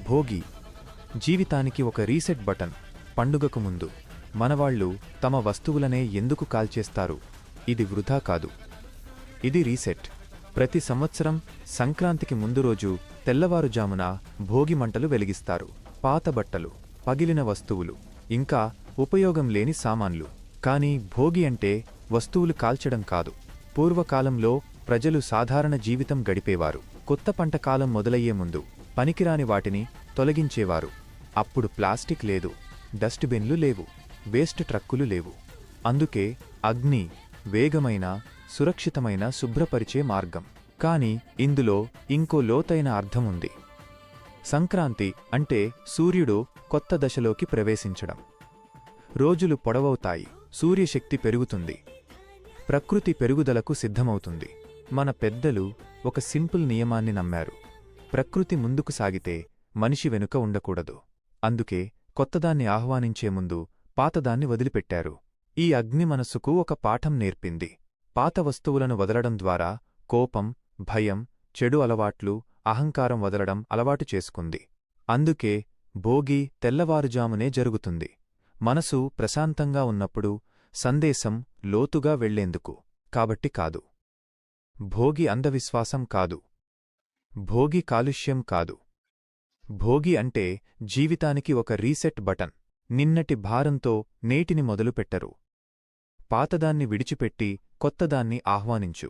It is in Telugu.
భోగి జీవితానికి ఒక రీసెట్ బటన్. పండుగకు ముందు మనవాళ్లు తమ వస్తువులనే ఎందుకు కాల్చేస్తారు? ఇది వృధా కాదు, ఇది రీసెట్. ప్రతి సంవత్సరం సంక్రాంతికి ముందు రోజు తెల్లవారుజామున భోగి మంటలు వెలిగిస్తారు. పాత బట్టలు, పగిలిన వస్తువులు, ఇంకా ఉపయోగం లేని సామాన్లు. కానీ భోగి అంటే వస్తువులు కాల్చడం కాదు. పూర్వకాలంలో ప్రజలు సాధారణ జీవితం గడిపేవారు. కొత్త పంట కాలం మొదలయ్యే ముందు పనికిరాని వాటిని తొలగించేవారు. అప్పుడు ప్లాస్టిక్ లేదు, డస్ట్బిన్లు లేవు, వేస్ట్ ట్రక్కులు లేవు. అందుకే అగ్ని వేగమైన, సురక్షితమైన శుభ్రపరిచే మార్గం. కాని ఇందులో ఇంకో లోతైన అర్థముంది. సంక్రాంతి అంటే సూర్యుడు కొత్త దశలోకి ప్రవేశించడం. రోజులు పొడవవుతాయి, సూర్యశక్తి పెరుగుతుంది, ప్రకృతి పెరుగుదలకు సిద్ధమవుతుంది. మన పెద్దలు ఒక సింపుల్ నియమాన్ని నమ్మారు: ప్రకృతి ముందుకు సాగితే మనిషి వెనుక ఉండకూడదు. అందుకే కొత్తదాన్ని ఆహ్వానించే ముందు పాతదాన్ని వదిలిపెట్టారు. ఈ అగ్ని మనస్సుకు ఒక పాఠం నేర్పింది. పాత వస్తువులను వదలడం ద్వారా కోపం, భయం, చెడు అలవాట్లు, అహంకారం వదలడం అలవాటు చేసుకుంది. అందుకే భోగి తెల్లవారుజామునే జరుగుతుంది. మనసు ప్రశాంతంగా ఉన్నప్పుడు, సందేశం లోతుగా వెళ్లేందుకు. కాబట్టి కాదు. భోగి అంధవిశ్వాసం కాదు. భోగి కాలుష్యం కాదు. భోగి అంటే జీవితానికి ఒక రీసెట్ బటన్. నిన్నటి భారంతో నేటిని మొదలుపెట్టరు. పాతదాన్ని విడిచిపెట్టి కొత్తదాన్ని ఆహ్వానించు.